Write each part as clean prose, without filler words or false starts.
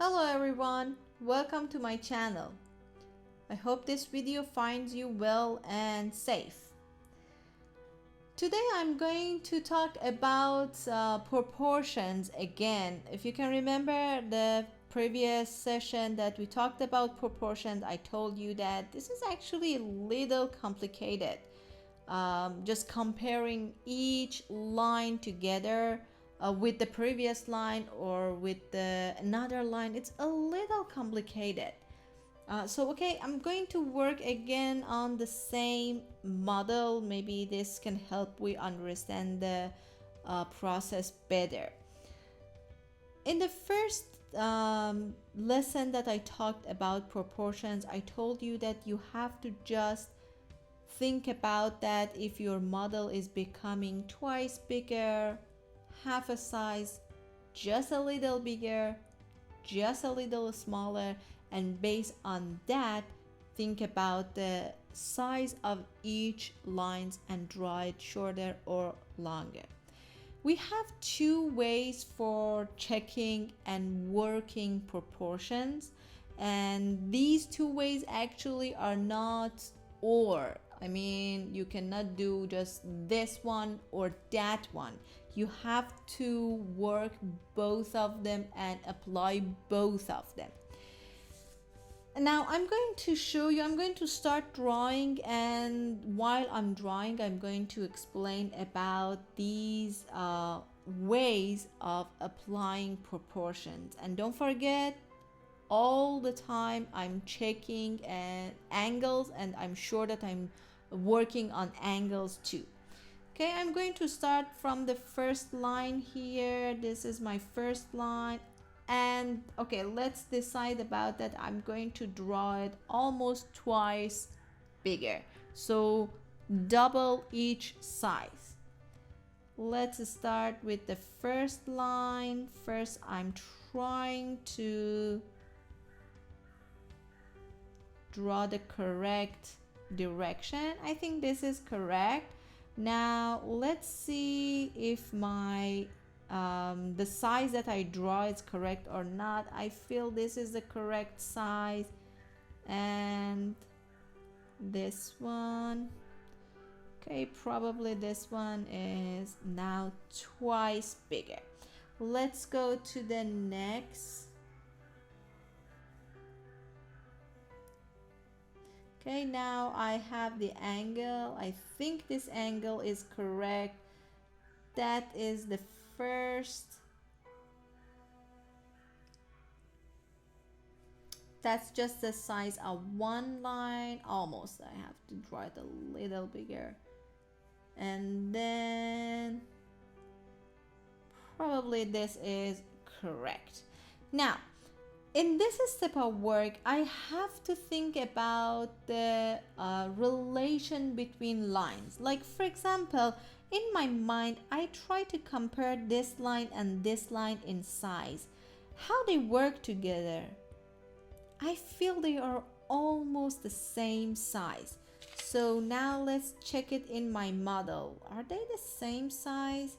Hello everyone, welcome to my channel. I hope this video finds you well and safe. Today I'm going to talk about proportions again. If you can remember the previous session that we talked about proportions, I told you that this is actually a little complicated. Just comparing each line together with the previous line or with another line, it's a little complicated. Okay, I'm going to work again on the same model. Maybe this can help we understand the process better. In the first lesson that I talked about proportions, I told you that you have to just think about that if your model is becoming twice bigger, half a size, just a little bigger, just a little smaller, and based on that, think about the size of each lines and draw it shorter or longer. We have two ways for checking and working proportions, and these two ways actually are not or. I mean, you cannot do just this one or that one. You have to work both of them and apply both of them. Now I'm going to show you, I'm going to start drawing, and while I'm drawing I'm going to explain about these ways of applying proportions. And don't forget, all the time I'm checking angles, and I'm sure that I'm working on angles too. Okay, I'm going to start from the first line here. This is my first line. And okay, let's decide about that. I'm going to draw it almost twice bigger, so double each size. Let's start with the first line. First, I'm trying to draw the correct direction. I think this is correct. Now let's see if my the size that I draw is correct or not. I feel this is the correct size, and this one, okay, probably this one is now twice bigger. Let's go to the next. Okay, now I have the angle. I think this angle is correct. That is the first. That's just the size of one line. Almost. I have to draw it a little bigger. And then probably this is correct. Now, in this step of work, I have to think about the relation between lines. Like, for example, in my mind, I try to compare this line and this line in size, how they work together. I feel they are almost the same size. So now let's check it in my model. Are they the same size?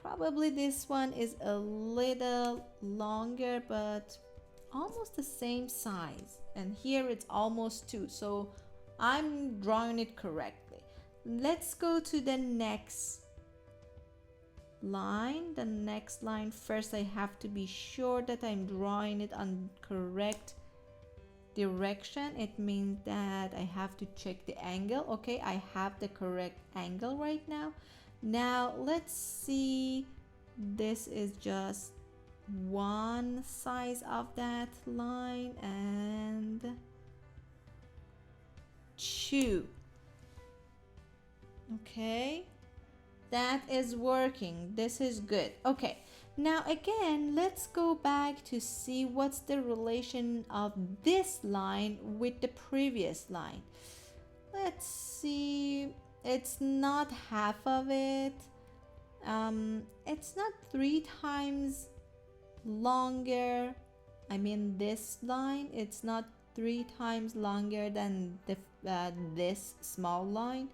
Probably this one is a little longer, but almost the same size, and here it's almost 2, so I'm drawing it correctly. Let's go to the next line. The next line, first I have to be sure that I'm drawing it on correct direction. It means that I have to check the angle. Okay, I have the correct angle right now. Now let's see, this is just one size of that line and 2. Okay, that is working. This is good. Okay, now again, let's go back to see what's the relation of this line with the previous line. Let's see, it's not half of it. It's not 3 times longer. I mean, this line, it's not 3 times longer than this small line,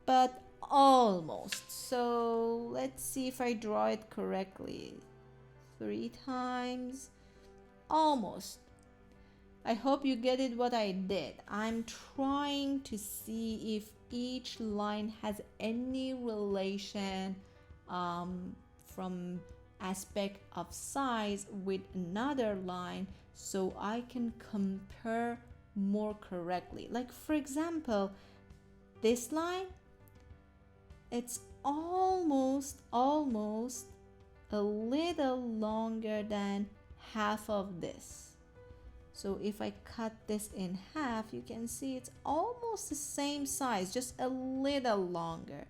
but almost. So let's see if I draw it correctly. 3 times, almost. I hope you get it what I did. I'm trying to see if each line has any relation from aspect of size with another line so I can compare more correctly. Like for example, this line, it's almost a little longer than half of this. So if I cut this in half, you can see it's almost the same size, just a little longer.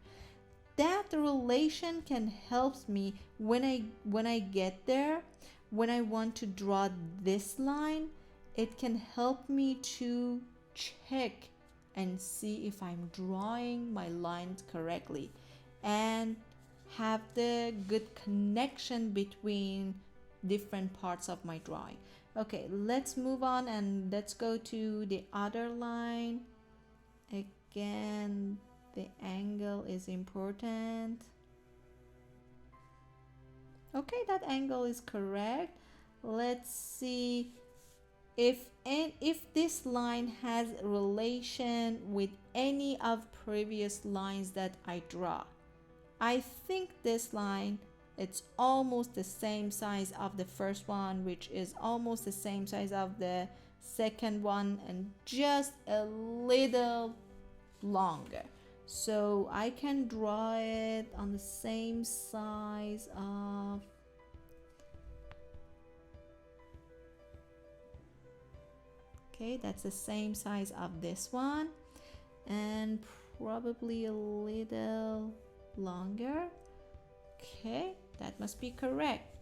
That relation can help me when I get there, when I want to draw this line, it can help me to check and see if I'm drawing my lines correctly and have the good connection between different parts of my drawing. Okay, let's move on and let's go to the other line. Again, the angle is important. Okay, that angle is correct. Let's see if this line has relation with any of previous lines that I draw. I think this line, it's almost the same size of the first one, which is almost the same size of the second one, and just a little longer. So I can draw it on the same size of okay, that's the same size of this one, and probably a little longer. Okay, that must be correct.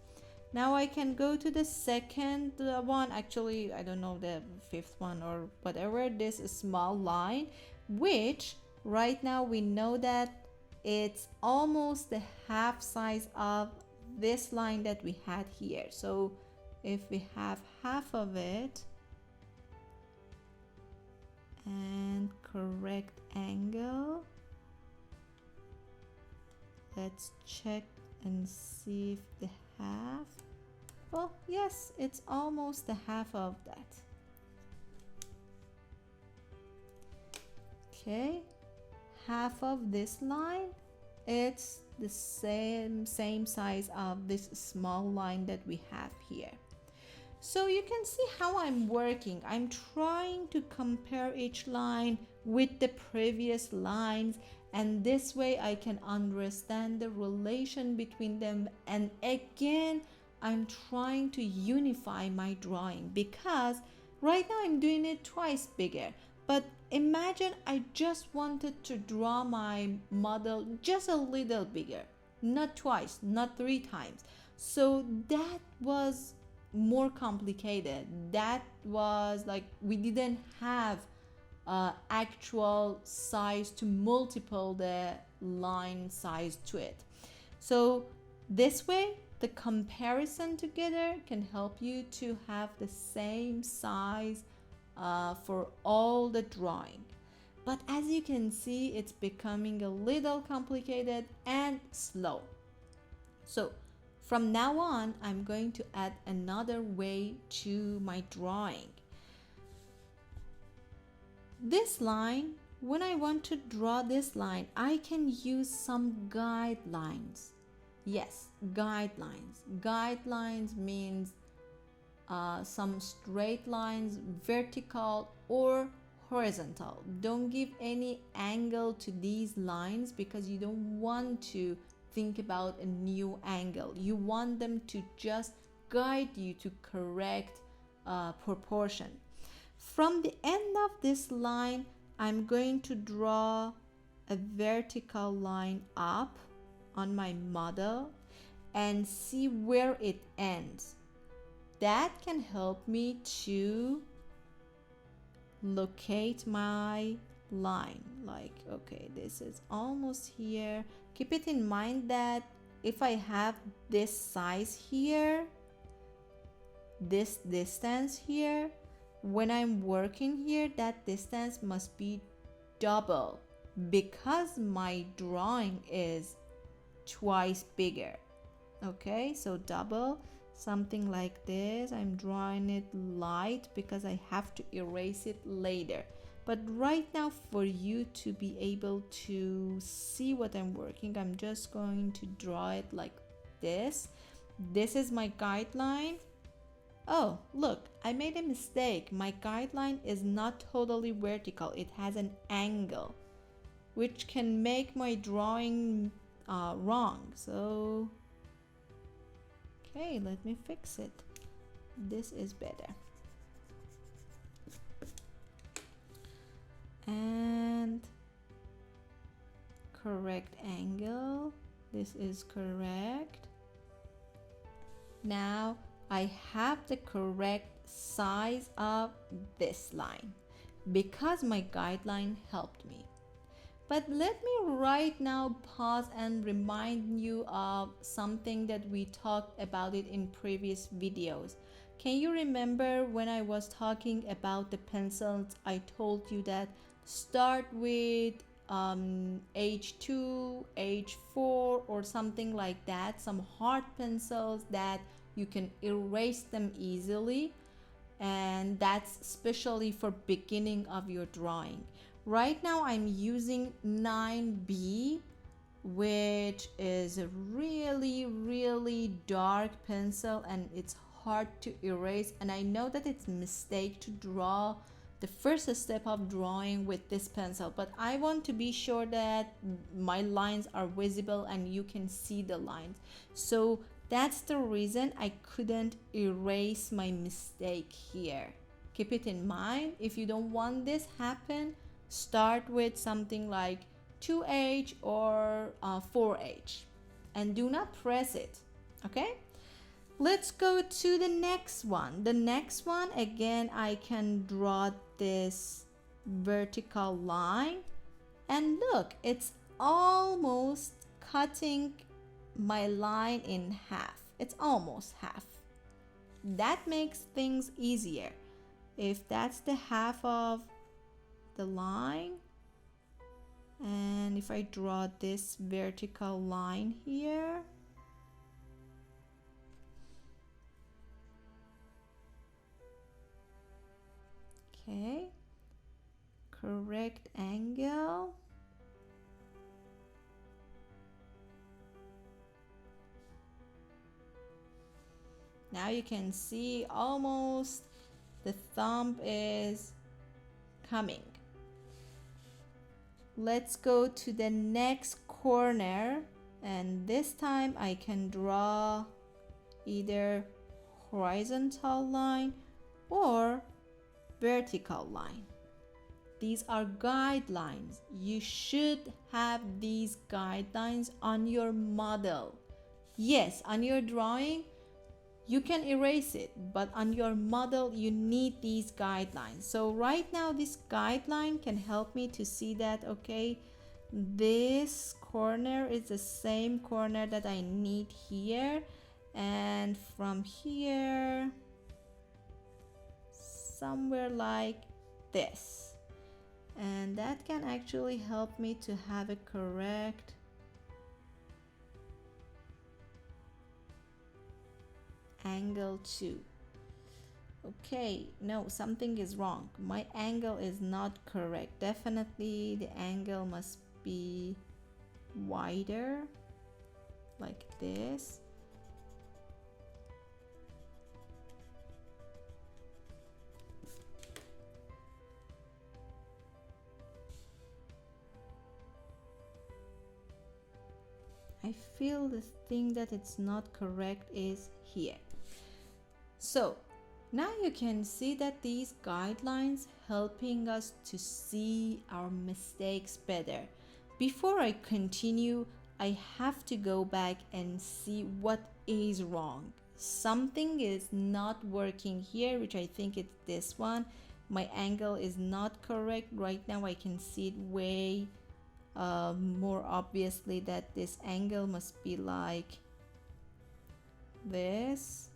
Now I can go to the second one. Actually, I don't know, the fifth one or whatever, this small line, which right now we know that it's almost the half size of this line that we had here. So if we have half of it and correct angle, let's check and see if the half, well, yes, it's almost the half of that. Okay, half of this line, it's the same size of this small line that we have here. So you can see how I'm working. I'm trying to compare each line with the previous lines, and this way I can understand the relation between them. And again, I'm trying to unify my drawing, because right now I'm doing it twice bigger. But imagine I just wanted to draw my model just a little bigger, not twice, not 3 times. So that was more complicated. That was like we didn't have actual size to multiple the line size to it. So this way the comparison together can help you to have the same size for all the drawing. But as you can see, it's becoming a little complicated and slow. So from now on, I'm going to add another way to my drawing. This line, when I want to draw this line, I can use some guidelines. Yes, guidelines. Guidelines means some straight lines, vertical or horizontal. Don't give any angle to these lines, because you don't want to think about a new angle. You want them to just guide you to correct proportion. From the end of this line, I'm going to draw a vertical line up on my model and see where it ends. That can help me to locate my line. Like, okay, this is almost here. Keep it in mind that if I have this size here, this distance here, when I'm working here, that distance must be double, because my drawing is twice bigger. Okay, so double. something like this. I'm drawing it light because I have to erase it later. But right now, for you to be able to see what I'm working, I'm just going to draw it like this. This is my guideline. Oh, look, I made a mistake. My guideline is not totally vertical. It has an angle, which can make my drawing wrong. So, okay, let me fix it. This is better. And correct angle. This is correct. Now I have the correct size of this line because my guideline helped me. But let me right now pause and remind you of something that we talked about it in previous videos. Can you remember when I was talking about the pencils, I told you that start with H2, H4 or something like that, some hard pencils that you can erase them easily, and that's especially for beginning of your drawing. Right now I'm using 9B, which is a really dark pencil and it's hard to erase, and I know that it's a mistake to draw the first step of drawing with this pencil, but I want to be sure that my lines are visible and you can see the lines. So that's the reason I couldn't erase my mistake here. Keep it in mind. If you don't want this happen, start with something like 2H or 4H and do not press it, okay? Let's go to the next one. The next one, again, I can draw this vertical line and look, it's almost cutting my line in half. It's almost half. That makes things easier. If that's the half of the line, and if I draw this vertical line here, okay, correct angle. Now you can see almost the thumb is coming. Let's go to the next corner, and this time I can draw either horizontal line or vertical line. These are guidelines. You should have these guidelines on your model. Yes, on your drawing you can erase it, but on your model you need these guidelines. So right now this guideline can help me to see that, okay, this corner is the same corner that I need here, and from here somewhere like this, and that can actually help me to have a correct angle too. Okay, no, something is wrong. My angle is not correct. Definitely the angle must be wider like this. I feel the thing that it's not correct is here. So now you can see that these guidelines helping us to see our mistakes better. Before I continue, I have to go back and see what is wrong. Something is not working here, which I think it's this one. My angle is not correct. Right now I can see it way more obviously that this angle must be like this,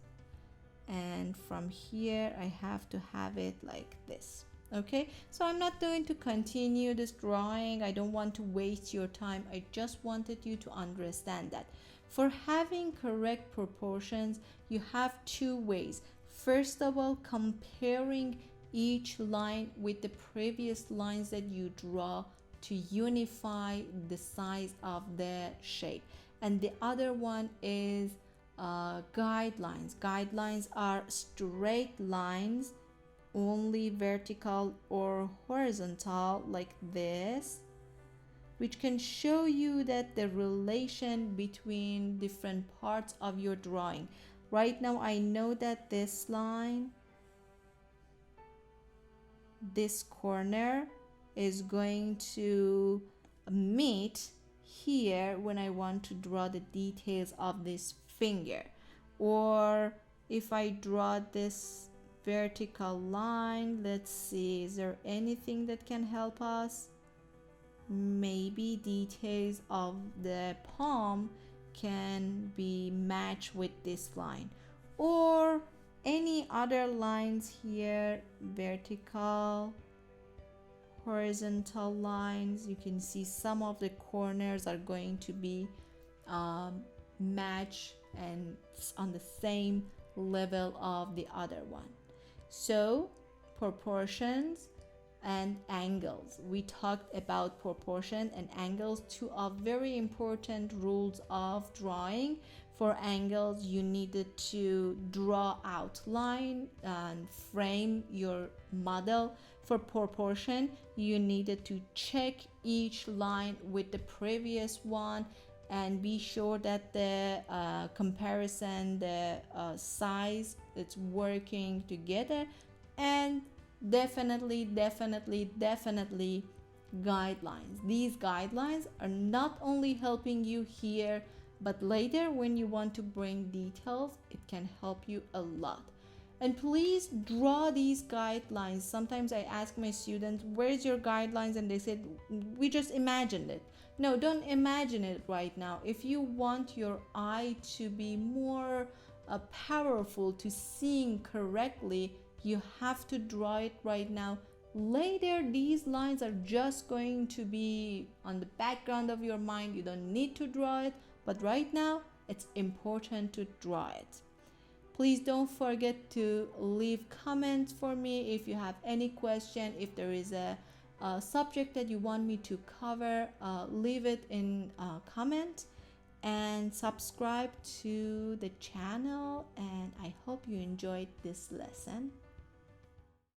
and from here I have to have it like this. Okay, so I'm not going to continue this drawing. I don't want to waste your time. I just wanted you to understand that. For having correct proportions, you have two ways. First of all, comparing each line with the previous lines that you draw to unify the size of the shape. And the other one is guidelines. Guidelines are straight lines, only vertical or horizontal, like this, which can show you that the relation between different parts of your drawing. Right now I know that this line, this corner is going to meet here when I want to draw the details of this finger. Or if I draw this vertical line, let's see, is there anything that can help us? Maybe details of the palm can be matched with this line, or any other lines here, vertical, horizontal lines. You can see some of the corners are going to be matched and on the same level of the other one. So proportions and angles. We talked about proportion and angles, two of very important rules of drawing. For angles, you needed to draw outline and frame your model. For proportion, you needed to check each line with the previous one and be sure that the comparison, the size, it's working together. And definitely guidelines. These guidelines are not only helping you here, but later when you want to bring details, it can help you a lot. And please draw these guidelines. Sometimes I ask my students, where's your guidelines? And they said, we just imagined it. No, don't imagine it right now. If you want your eye to be more powerful to seeing correctly, you have to draw it right now. Later, these lines are just going to be on the background of your mind. You don't need to draw it, but right now it's important to draw it. Please don't forget to leave comments for me if you have any question. If there is a subject that you want me to cover, leave it in comment, and subscribe to the channel. And I hope you enjoyed this lesson.